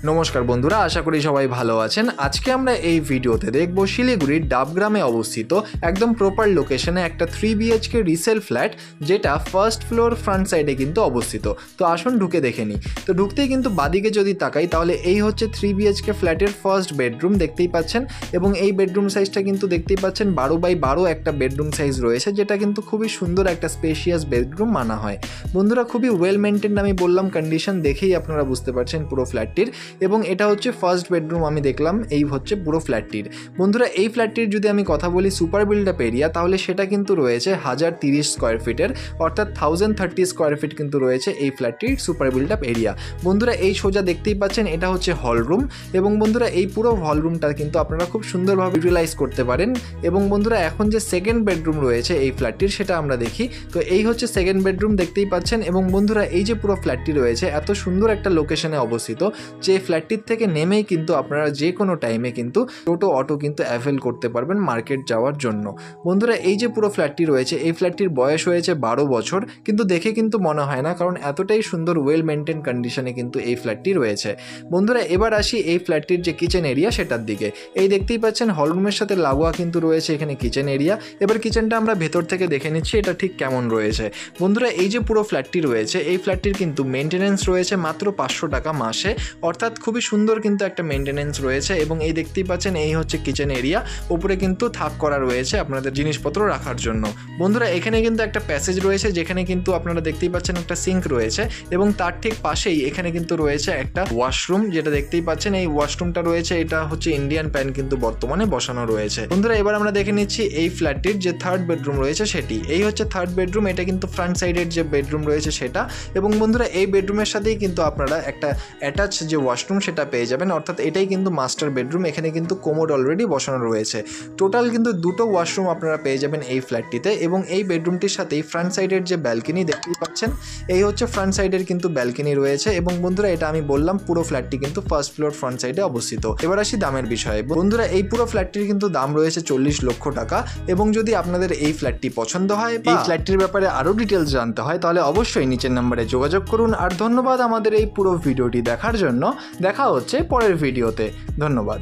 নমস্কার বন্ধুরা, আশা করি সবাই ভালো আছেন। আজকে আমরা এই ভিডিওতে দেখব শিলিগুড়ির ডাবগ্রামে অবস্থিত একদম প্রপার লোকেশনে একটা 3 BHK রিসেল ফ্ল্যাট, যেটা ফার্স্ট ফ্লোর ফ্রন্ট সাইডে কিন্তু অবস্থিত। তো আসুন ঢুকে দেখে নিই। তো ঢুকতেই কিন্তু বাদিকে যদি তাকাই তাহলে এই হচ্ছে 3 BHK ফ্ল্যাটের ফার্স্ট বেডরুম, দেখতেই পাচ্ছেন। এবং এই বেডরুম সাইজটা কিন্তু দেখতেই পাচ্ছেন 12x12 একটা বেডরুম সাইজ রয়েছে, যেটা কিন্তু খুবই সুন্দর একটা স্পেশিয়াস বেডরুম মানা হয়। বন্ধুরা খুবই ওয়েল মেনটেন, আমি বললাম কন্ডিশন দেখেই আপনারা বুঝতে পারছেন পুরো ফ্ল্যাটটির। এবং এটা হচ্ছে ফার্স্ট বেডরুম আমি দেখলাম, এই হচ্ছে পুরো ফ্ল্যাটটির। বন্ধুরা এই ফ্ল্যাটটির যদি আমি কথা বলি সুপার বিল্ড আপ এরিয়া, তাহলে সেটা কিন্তু রয়েছে 1030 স্কোয়ার ফিটের, অর্থাৎ 1030 স্কোয়ার ফিট কিন্তু রয়েছে এই ফ্ল্যাটটির সুপার বিল্ড আপ এরিয়া। বন্ধুরা এই সোজা দেখতেই পাচ্ছেন এটা হচ্ছে হল রুম, এবং বন্ধুরা এই পুরো হল রুমটা কিন্তু আপনারা খুব সুন্দরভাবে ইউটিলাইজ করতে পারেন। এবং বন্ধুরা এখন যে সেকেন্ড বেডরুম রয়েছে এই ফ্ল্যাটটির, সেটা আমরা দেখি। তো এই হচ্ছে সেকেন্ড বেডরুম, দেখতেই পাচ্ছেন। এবং বন্ধুরা এই যে পুরো ফ্ল্যাটটি রয়েছে এত সুন্দর একটা লোকেশনে অবস্থিত, যে ফ্ল্যাটটির থেকে নেমেই কিন্তু আপনারা যে কোনো টাইমে কিন্তু টোটো অটো কিন্তু অ্যাভেল করতে পারবেন মার্কেট যাওয়ার জন্য। বন্ধুরা এই যে পুরো ফ্ল্যাটটি রয়েছে, এই ফ্ল্যাটটির বয়স হয়েছে 12 বছর, কিন্তু দেখে কিন্তু মনে হয় না, কারণ এতটাই সুন্দর ওয়েল মেনটেন কন্ডিশনে কিন্তু এই ফ্ল্যাটটি রয়েছে। বন্ধুরা এবার আসি এই ফ্ল্যাটটির যে কিচেন এরিয়া সেটার দিকে। এই দেখতেই পাচ্ছেন হলরুমের সাথে লাগোয়া কিন্তু রয়েছে এখানে কিচেন এরিয়া। এবার কিচেনটা আমরা ভেতর থেকে দেখে নিচ্ছি এটা ঠিক কেমন রয়েছে। বন্ধুরা এই যে পুরো ফ্ল্যাটটি রয়েছে, এই ফ্ল্যাটটির কিন্তু মেনটেনেন্স রয়েছে মাত্র 500 টাকা মাসে, অর্থাৎ খুবই সুন্দর কিন্তু একটা মেনটেনেন্স রয়েছে। এবং এই দেখতেই পাচ্ছেন এই হচ্ছে কিচেন এরিয়া, উপরে কিন্তু থাক করা রয়েছে আপনাদের জিনিসপত্র রাখার জন্য। বন্ধুরা এখানে কিন্তু একটা প্যাসেজ রয়েছে, যেখানে কিন্তু আপনারা দেখতেই পাচ্ছেন একটা সিঙ্ক রয়েছে, এবং তার ঠিক পাশেই এখানে কিন্তু রয়েছে একটা ওয়াশরুম, যেটা দেখতেই পাচ্ছেন এই ওয়াশরুমটা রয়েছে, এটা হচ্ছে ইন্ডিয়ান প্যান কিন্তু বর্তমানে বসানো রয়েছে। বন্ধুরা এবার আমরা দেখে নিচ্ছি এই ফ্ল্যাটটির যে থার্ড বেডরুম রয়েছে সেটি। এই হচ্ছে থার্ড বেডরুম, এটা কিন্তু ফ্রন্ট সাইডের যে বেডরুম রয়েছে সেটা। এবং বন্ধুরা এই বেডরুমের সাথেই কিন্তু আপনারা একটা অ্যাটাচ যে ওয়াশরুম সেটা পেয়ে যাবেন, অর্থাৎ এটাই কিন্তু মাস্টার বেডরুম। এখানে কিন্তু কোমোড অলরেডি বসানো রয়েছে। টোটাল কিন্তু দুটো ওয়াশরুম আপনারা পেয়ে যাবেন এই ফ্ল্যাটটিতে। এবং এই বেডরুমটির সাথেই ফ্রন্ট সাইডের যে ব্যালকনি দেখতেই পাচ্ছেন, এই হচ্ছে ফ্রন্ট সাইডের কিন্তু ব্যালকনি রয়েছে। এবং বন্ধুরা এটা আমি বললাম পুরো ফ্ল্যাটটি কিন্তু ফার্স্ট ফ্লোর ফ্রন্ট সাইডে অবস্থিত। এবার আসি দামের বিষয়ে। বন্ধুরা এই পুরো ফ্ল্যাটটির কিন্তু দাম রয়েছে 40 লক্ষ টাকা। এবং যদি আপনাদের এই ফ্ল্যাটটি পছন্দ হয় বা এই ফ্ল্যাটটির ব্যাপারে আরও ডিটেলস জানতে হয়, তাহলে অবশ্যই নিচের নাম্বারে যোগাযোগ করুন। আর ধন্যবাদ আমাদের এই পুরো ভিডিওটি দেখার জন্য। দেখা হচ্ছে পরের ভিডিওতে। ধন্যবাদ।